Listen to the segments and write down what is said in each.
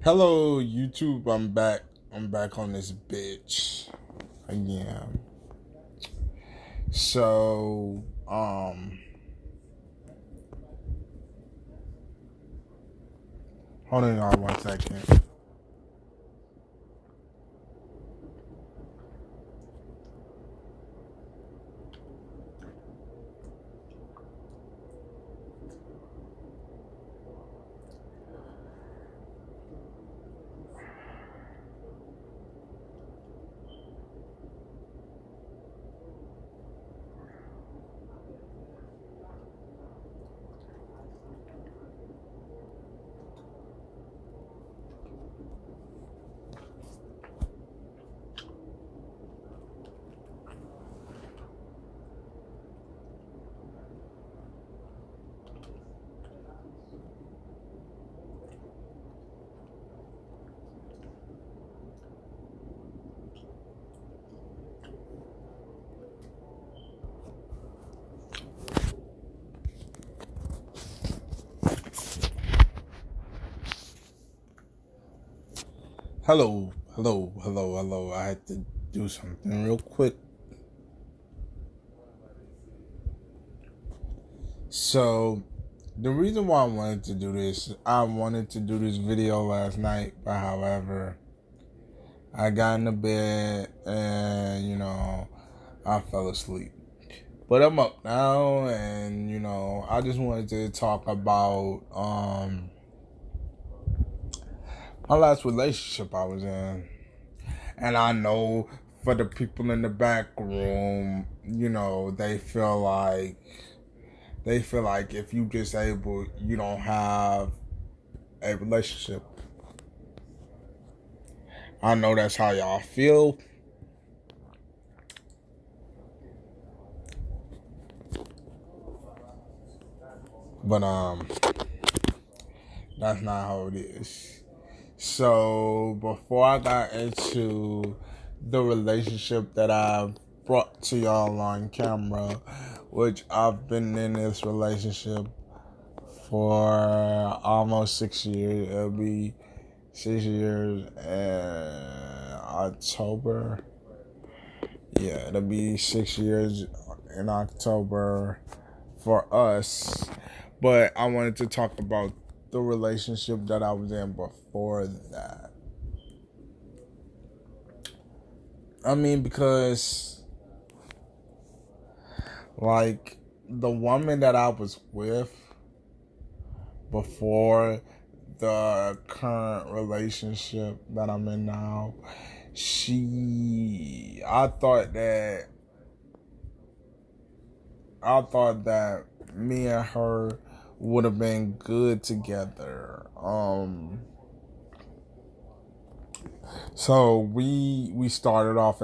Hello, YouTube. I'm back. I'm back on this bitch again. So, hold on 1 second. Hello. I had to do something real quick. So, the reason why I wanted to do this video last night, but however, I got into bed and, I fell asleep. But I'm up now, and I just wanted to talk about my last relationship I was in. And I know for the people in the back room, they feel like if you disabled, you don't have a relationship. I know that's how y'all feel. But that's not how it is. So before I got into the relationship that I've brought to y'all on camera, which I've been in this relationship for almost 6 years. It'll be 6 years in October. Yeah, it'll be 6 years in October for us. But I wanted to talk about the relationship that I was in before that. I mean, because, like, the woman that I was with before the current relationship that I'm in now, I thought that me and her would have been good together. So we started off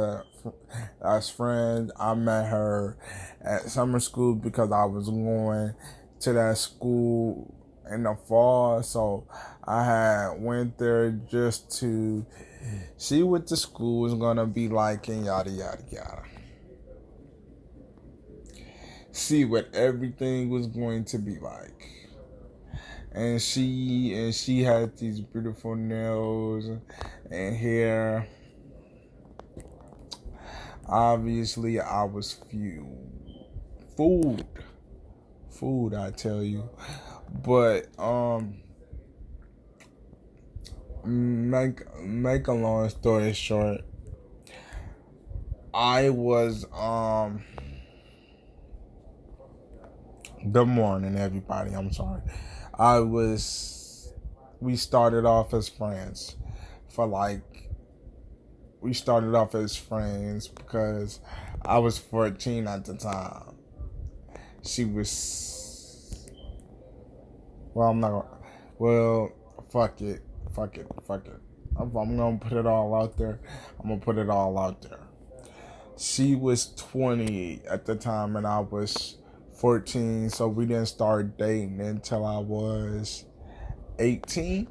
as friends. I met her at summer school because I was going to that school in the fall. So I had went there just to see what the school was gonna be like and yada yada yada. See what everything was going to be like. And she had these beautiful nails and hair. Obviously, I was food. I tell you, but make a long story short, I was Good morning, everybody. I'm sorry. I was. We started off as friends for like we started off as friends because I was 14 at the time. She was, well, I'm not, well, fuck it. If I'm gonna put it all out there, I'm gonna put it all out there. She was 20 at the time and I was 14, so we didn't start dating until I was 18.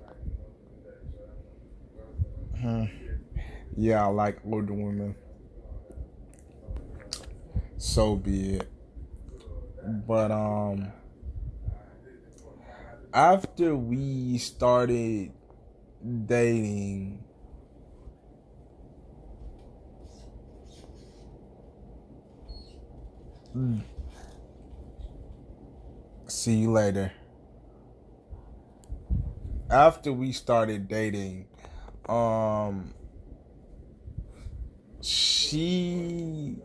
Yeah, I like older women. So be it. But after we started dating, see you later. After we started dating, um, she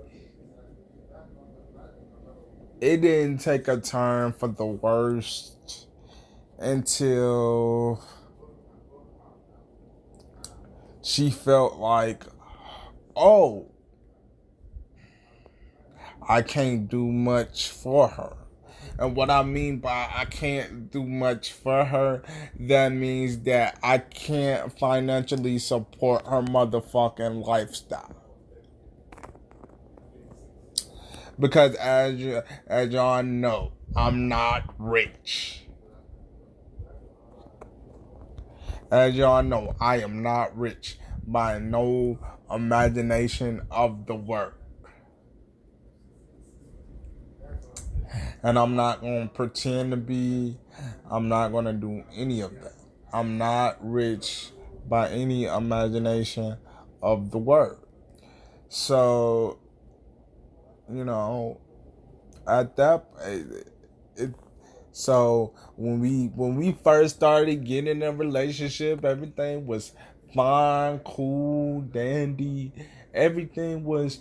it didn't take a turn for the worst until she felt like, oh, I can't do much for her. And what I mean by I can't do much for her, that means that I can't financially support her motherfucking lifestyle. Because as y'all know, I'm not rich. As y'all know, I am not rich by no imagination of the word. And I'm not going to pretend to be. I'm not going to do any of that. I'm not rich by any imagination of the word. So, you know, at that it so when we first started getting in a relationship, everything was fine, cool, dandy. Everything was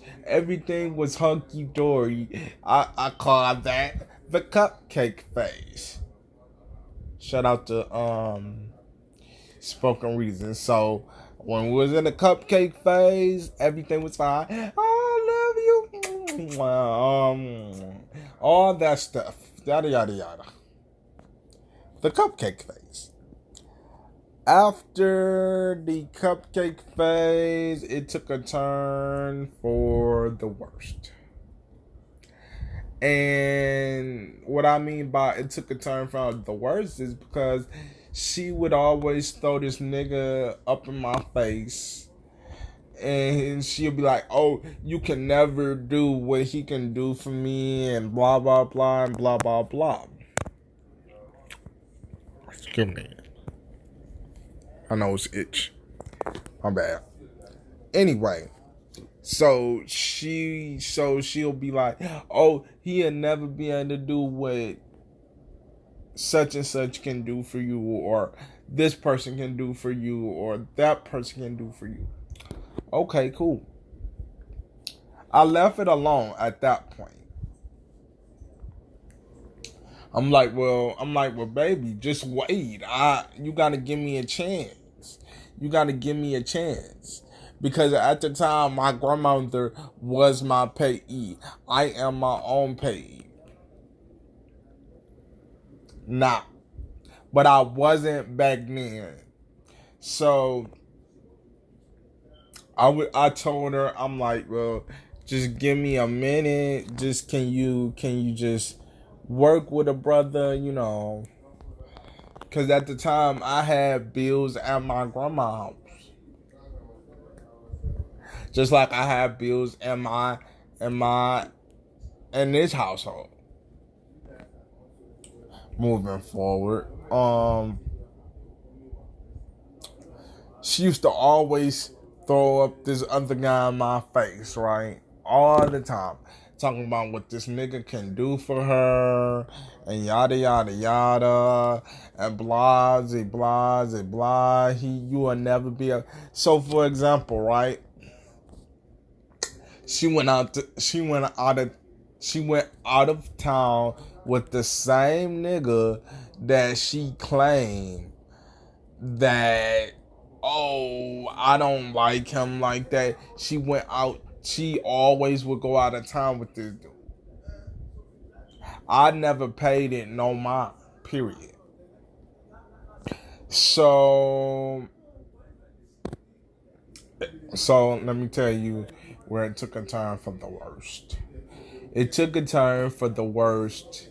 hunky dory. I call that the cupcake phase. Shout out to Spoken Reason. So when we was in the cupcake phase, everything was fine. I love you. All that stuff. Yada yada yada. The cupcake phase. After the cupcake phase, it took a turn for the worst. And what I mean by it took a turn for the worst is because she would always throw this nigga up in my face. And she'll be like, oh, you can never do what he can do for me, and blah, blah, blah, and blah, blah, blah. Excuse me. I know it's itch. My bad. Anyway, she'll be like, oh, he'll never be able to do what such and such can do for you, or this person can do for you, or that person can do for you. Okay, cool. I left it alone at that point. I'm like, well, baby, just wait. You gotta give me a chance. You gotta give me a chance. Because at the time, my grandmother was my payee. I am my own payee. Nah. But I wasn't back then. So I told her, I'm like, well, just give me a minute. Just can you just work with a brother, because at the time I had bills at my grandma's house. Just like I have bills in this household. Moving forward, she used to always throw up this other guy in my face, right? All the time. Talking about what this nigga can do for her, and yada yada yada, and blah blah blah. You will never be a. So for example, right? She went out of town with the same nigga that she claimed that, oh, I don't like him like that. She always would go out of town with this dude. I never paid it no mind, period. So let me tell you where it took a turn for the worst. It took a turn for the worst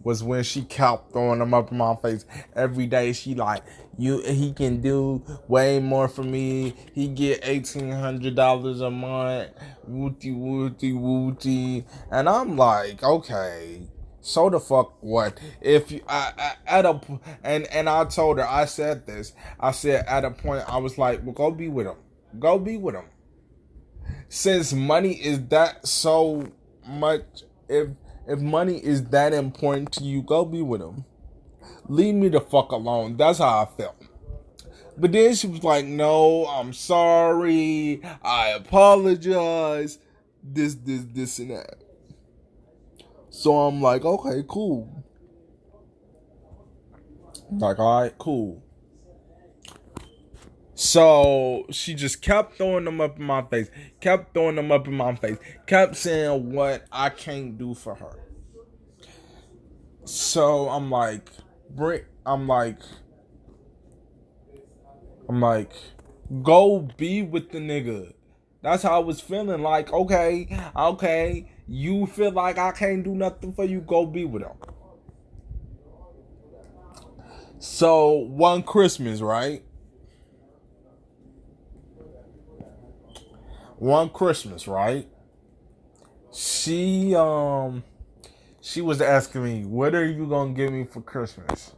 was when she kept throwing them up in my face every day. She like, he can do way more for me. He get $1,800 a month. Wooty wooty wooty. And I'm like, okay, So the fuck what? If you, at a and I told her, I said this. I said at a point I was like, well, go be with him. Go be with him. Since money is that so much, if money is that important to you, go be with him. Leave me the fuck alone. That's how I felt. But then she was like, no, I'm sorry. I apologize. This, and that. So I'm like, okay, cool. Like, all right, cool. So she just kept throwing them up in my face, kept throwing them up in my face, kept saying what I can't do for her. So I'm like, go be with the nigga. That's how I was feeling. Like, okay, you feel like I can't do nothing for you, go be with him. So one Christmas, right? One Christmas, right? She she was asking me, what are you gonna give me for Christmas?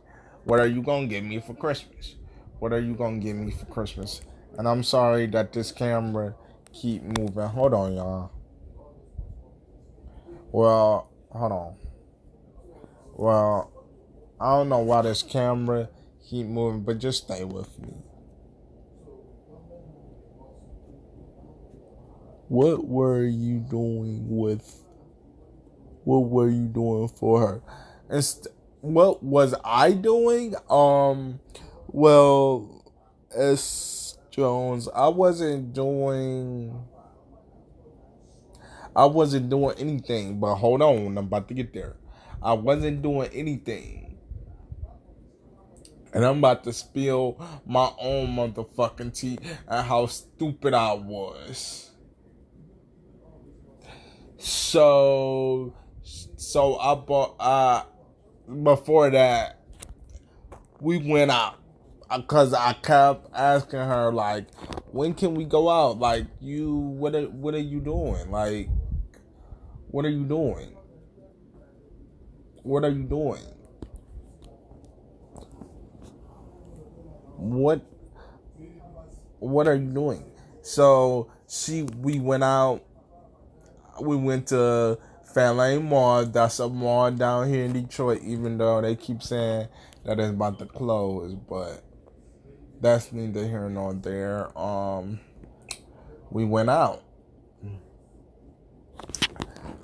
What are you gonna give me for Christmas? What are you gonna give me for Christmas? And I'm sorry that this camera keep moving. Hold on, y'all. Well, hold on. Well, I don't know why this camera keep moving, but just stay with me. What were you doing with? What were you doing for her? What was I doing? Well, S. Jones, I wasn't doing anything. But hold on, I'm about to get there. I wasn't doing anything. And I'm about to spill my own motherfucking tea and how stupid I was. So, so I bought. Before that, we went out because I kept asking her like, when can we go out? Like, what are you doing? Like, what are you doing? What are you doing? What what are you doing? So we went out. We went to Fairlane Mall. That's a mall down here in Detroit. Even though they keep saying that it's about to close, but that's neither here nor there. We went out.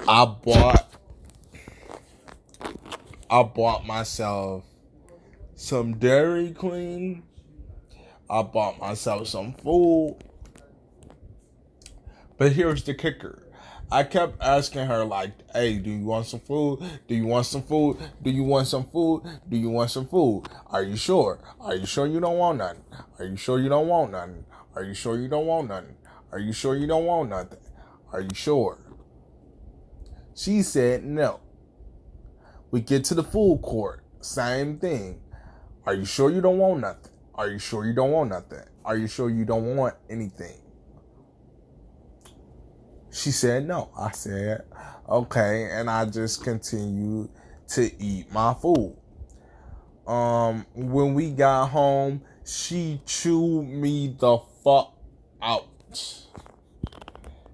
I bought I bought myself some Dairy Queen. I bought myself some food. But here's the kicker. I kept asking her like, hey, do you want some food? Do you want some food? Do you want some food? Do you want some food? Are you sure? Are you sure you don't want nothing? Are you sure you don't want nothing? Are you sure you don't want nothing? Are you sure you don't want nothing? Are you sure? She said no. We get to the food court. Same thing. Are you sure you don't want nothing? Are you sure you don't want nothing? Are you sure you don't want anything? She said no. I said, okay. And I just continued to eat my food. When we got home, she chewed me the fuck out.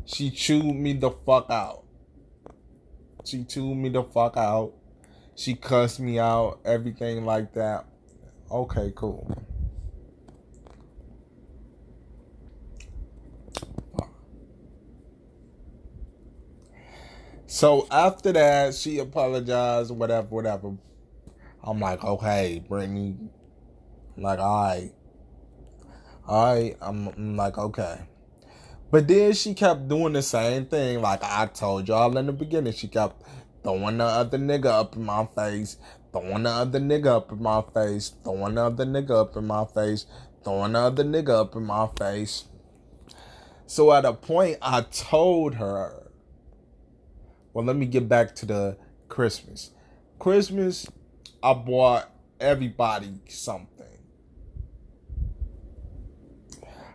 She chewed me the fuck out. She chewed me the fuck out. She cussed me out, everything like that. Okay, cool. So after that, she apologized, whatever. I'm like, okay, Brittany. I'm like, all right. I'm like, okay. But then she kept doing the same thing. Like I told y'all in the beginning, she kept throwing the other nigga up in my face, throwing the other nigga up in my face, throwing the other nigga up in my face, throwing the other nigga up in my face. So at a point, I told her, well, let me get back to the Christmas. Christmas, I bought everybody something.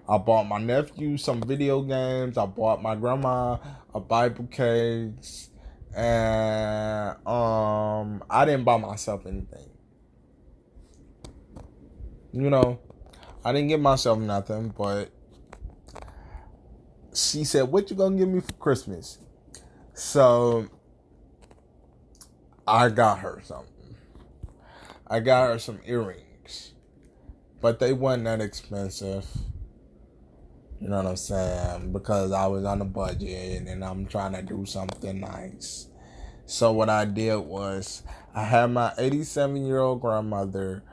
I bought my nephew some video games. I bought my grandma a Bible case. And I didn't buy myself anything. You know, I didn't get myself nothing, but she said, "What you gonna give me for Christmas?" So I got her something. I got her some earrings, but they wasn't that expensive. You know what I'm saying? Because I was on a budget and I'm trying to do something nice. So what I did was I had my 87-year-old grandmother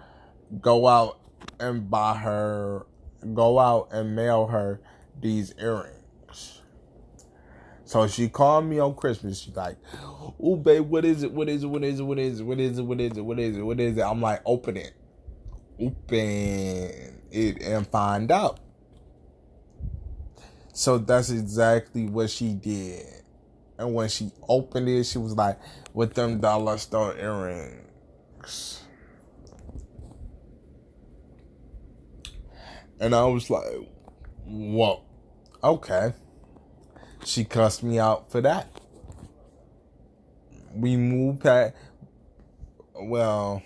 go out and go out and mail her these earrings. So she called me on Christmas. She's like, "Oh, babe, what is it? What is it? What is it? What is it? What is it? What is it? What is it? What is it?" I'm like, "Open it. Open it and find out." So that's exactly what she did. And when she opened it, she was like, "With them dollar store earrings." And I was like, "Whoa, okay." She cussed me out for that. We moved past, well,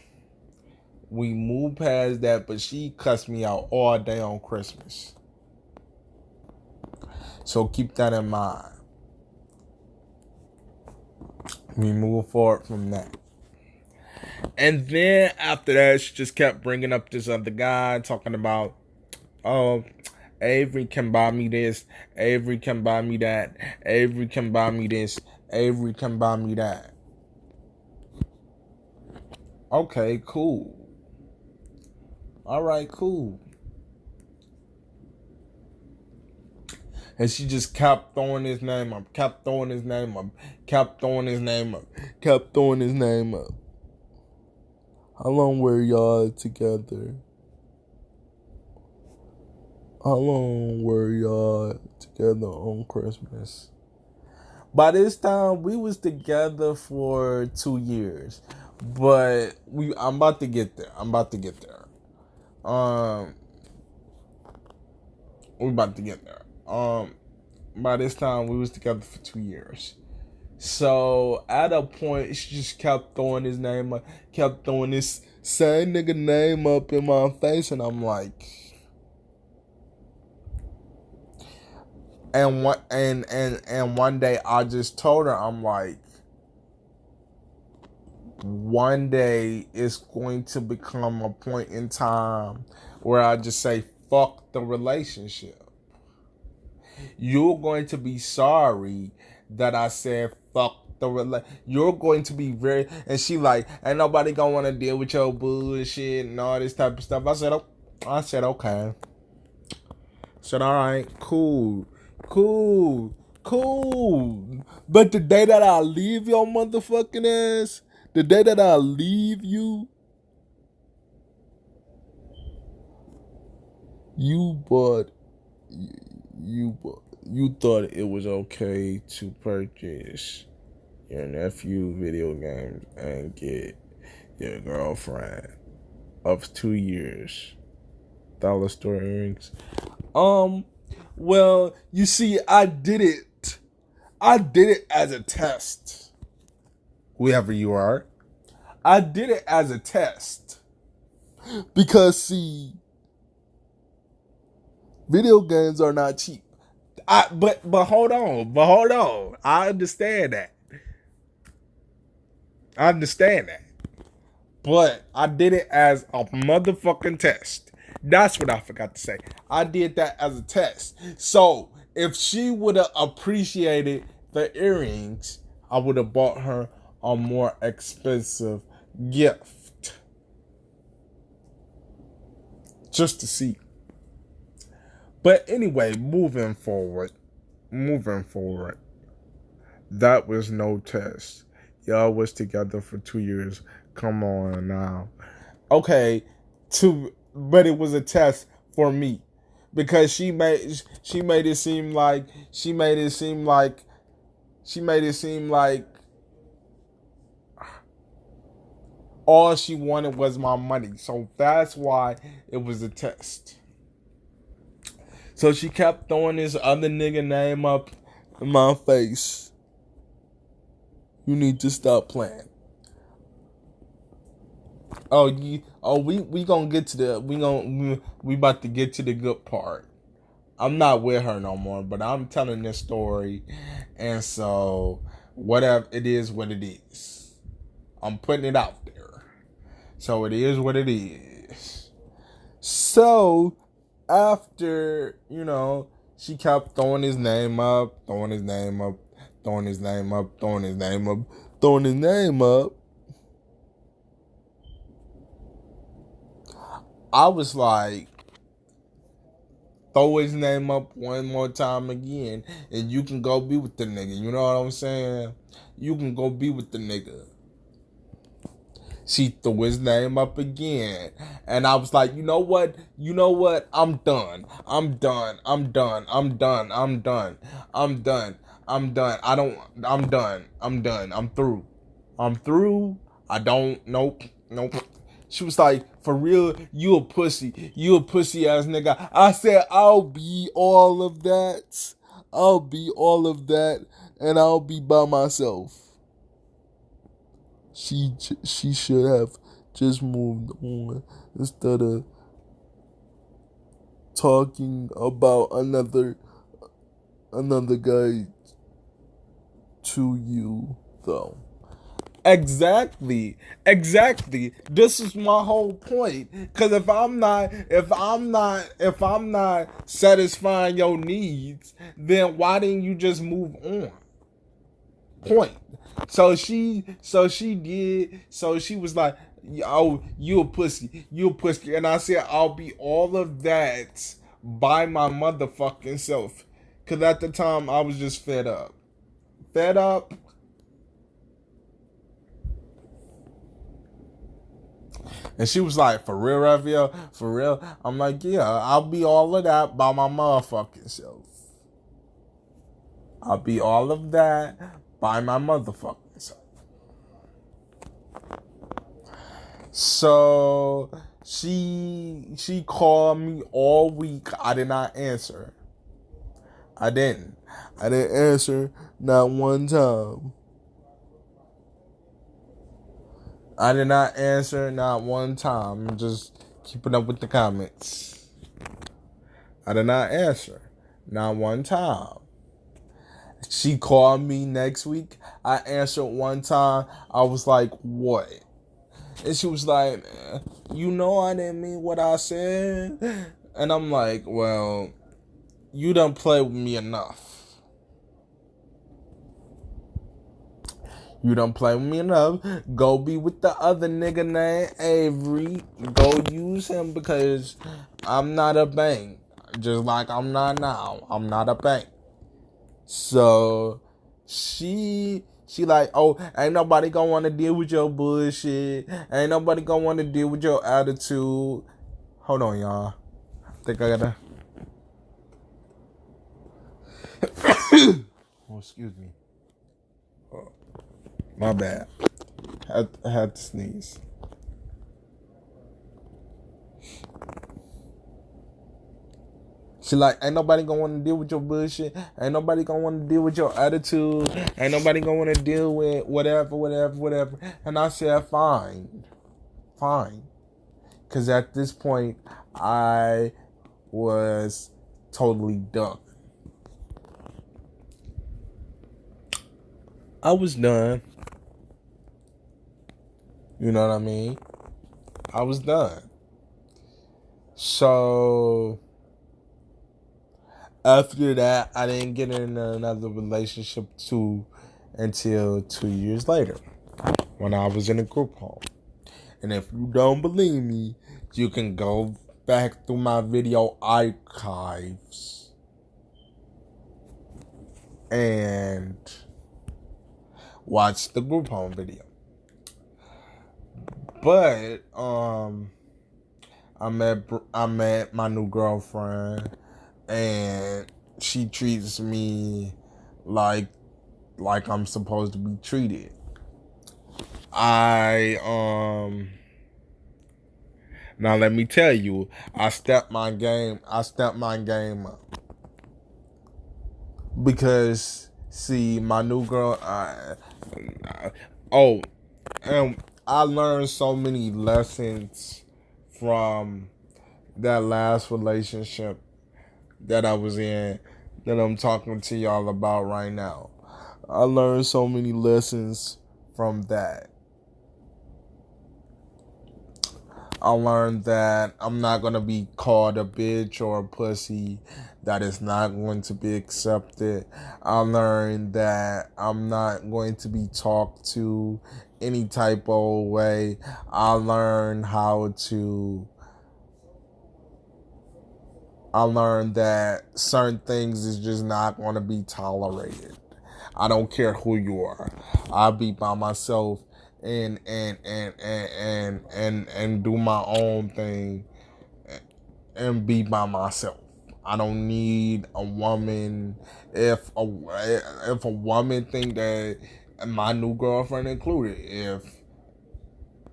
we moved past that, but she cussed me out all day on Christmas. So keep that in mind. We move forward from that. And then after that, she just kept bringing up this other guy talking about, "Oh, Avery can buy me this. Avery can buy me that. Avery can buy me this. Avery can buy me that." Okay, cool. All right, cool. And she just kept throwing his name up, kept throwing his name up, kept throwing his name up, kept throwing his name up. How long were y'all together? How long were y'all together on Christmas? By this time, we was together for 2 years. But I'm about to get there. We're about to get there. By this time, we was together for 2 years. So at a point, she just kept throwing his name up, kept throwing this same nigga name up in my face, and I'm like, and one day I just told her, I'm like, one day it's going to become a point in time where I just say, fuck the relationship. You're going to be sorry that I said fuck the relationship. You're going to be very, and she like, ain't nobody gonna want to deal with your bullshit and all this type of stuff. I said okay. Said all right, cool. But the day that I leave your motherfucking ass, the day that I leave you, you bought, you thought it was okay to purchase your nephew video games and get your girlfriend of 2 years dollar store earrings. Well, you see, I did it as a test. Whoever you are, I did it as a test because see, video games are not cheap. But hold on. I understand that. But I did it as a motherfucking test. That's what I forgot to say. I did that as a test. So if she would have appreciated the earrings, I would have bought her a more expensive gift. Just to see. But anyway, moving forward. That was no test. Y'all was together for 2 years. Come on now. Okay, but it was a test for me. Because she made it seem like all she wanted was my money. So that's why it was a test. So she kept throwing this other nigga name up in my face. You need to stop playing. We gonna get to the we about to get to the good part. I'm not with her no more, but I'm telling this story, and so whatever it is, what it is. I'm putting it out there, so it is what it is. So after she kept throwing his name up, throwing his name up, throwing his name up, throwing his name up, throwing his name up. I was like, throw his name up one more time again, and you can go be with the nigga. You know what I'm saying? You can go be with the nigga. She threw his name up again, and I was like, you know what? I'm done. I'm done. I'm done. I'm done. I'm done. I'm done. I'm done. I'm done. I'm done. I'm through. I'm through. I don't. Nope. Nope. She was like, for real, you a pussy. You a pussy ass nigga. I said, I'll be all of that. I'll be all of that, and I'll be by myself. She should have just moved on instead of talking about another guy to you, though. Exactly. This is my whole point. Cause if I'm not satisfying your needs, then why didn't you just move on? Point. So she was like, oh, you a pussy, and I said, I'll be all of that by my motherfucking self. Cause at the time I was just fed up. And she was like, for real, Raphael? For real? I'm like, yeah, I'll be all of that by my motherfucking self. I'll be all of that by my motherfucking self. So she called me all week. I did not answer. I didn't answer not one time. I did not answer not one time. I'm just keeping up with the comments. I did not answer not one time. She called me next week. I answered one time. I was like, what? And she was like, you know I didn't mean what I said. And I'm like, well, you done play with me enough. You done play with me enough. Go be with the other nigga named Avery. Go use him because I'm not a bank. Just like I'm not now. I'm not a bank. So she like, oh, ain't nobody gonna want to deal with your bullshit. Ain't nobody gonna want to deal with your attitude. Hold on, y'all. I think I gotta. Oh, excuse me. Oh, my bad. I had to sneeze. She like, ain't nobody gonna want to deal with your bullshit. Ain't nobody gonna want to deal with your attitude. Ain't nobody gonna want to deal with whatever. And I said, fine. Because at this point, I was totally done. I was done. You know what I mean? I was done. So after that, I didn't get in another relationship until 2 years later, when I was in a group home. And if you don't believe me, you can go back through my video archives and watch the group home video. But I met my new girlfriend, and she treats me like I'm supposed to be treated. Now let me tell you, I stepped my game up. Because see, my new girl, Oh, and I learned so many lessons from that last relationship that I was in that I'm talking to y'all about right now. I learned so many lessons from that. I learned that I'm not going to be called a bitch or a pussy, that is not going to be accepted. I learned that I'm not going to be talked to any type of way. I learned how to I learned that certain things is just not going to be tolerated. I don't care who you are. I'll be by myself and do my own thing and be by myself. I don't need a woman. If a woman think that my new girlfriend included,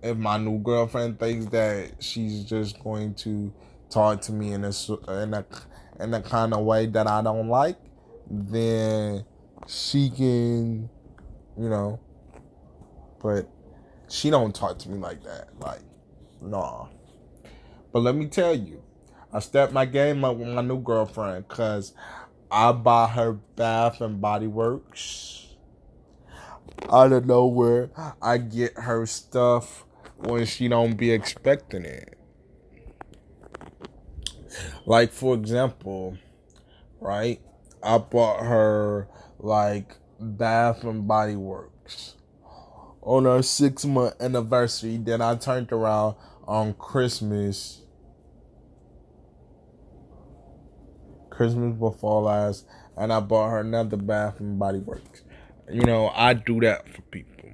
if my new girlfriend thinks that she's just going to talk to me in a kind of way that I don't like, then she can, you know. But she don't talk to me like that. Like, nah. But let me tell you, I stepped my game up with my new girlfriend because I buy her Bath and Body Works. Out of nowhere, I get her stuff when she don't be expecting it. Like, for example, right? I bought her like Bath and Body Works on our 6-month anniversary. Then I turned around on Christmas before last, and I bought her another Bath and Body Works. You know, I do that for people,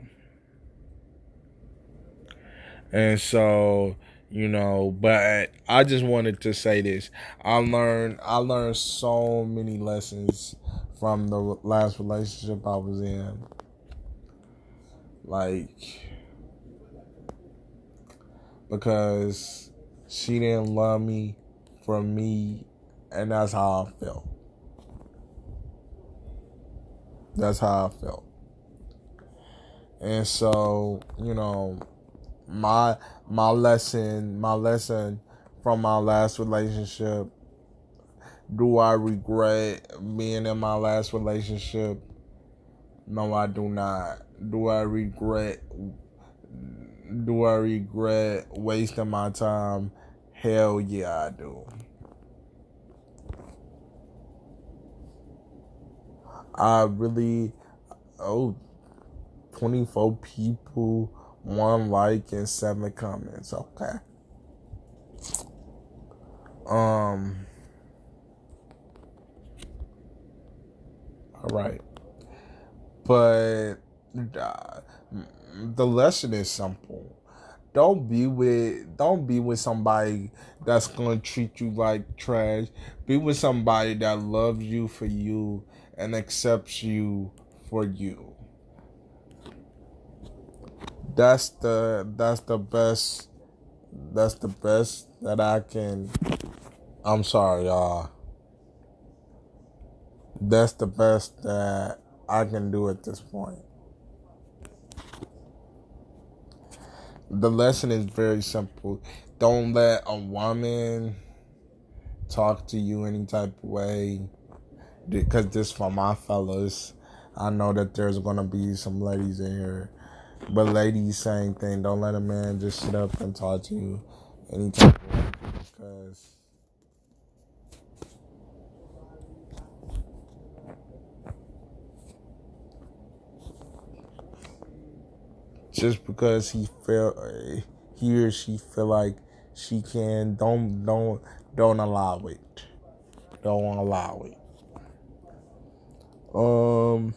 and so but I just wanted to say this. I learned so many lessons from the last relationship I was in. Like, because she didn't love me for me, and that's how I felt. That's how I felt. And so, my my lesson from my last relationship. Do I regret being in my last relationship? No, I do not. Do I regret wasting my time? Hell yeah, I do. I really, oh, 24 people, 1 like and 7 comments. Okay. Um. All right. But uh, the lesson is simple. Don't be with somebody that's gonna treat you like trash. Be with somebody that loves you for you and accepts you for you. That's the best that I can. I'm sorry, y'all. That's the best that I can do at this point. The lesson is very simple. Don't let a woman talk to you any type of way. Because this for my fellas. I know that there's gonna be some ladies in here. But ladies, same thing. Don't let a man just sit up and talk to you any type of way. Because just because he or she feel like she can, don't allow it. Don't allow it. Um.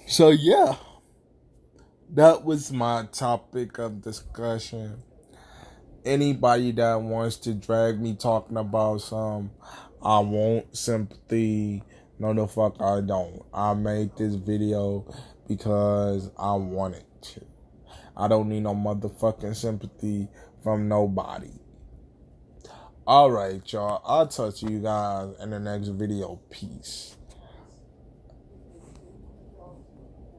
So yeah, that was my topic of discussion. Anybody that wants to drag me talking about some, I want sympathy. No, the fuck I don't. I made this video because I wanted to. I don't need no motherfucking sympathy from nobody. All right, y'all. I'll talk to you guys in the next video. Peace.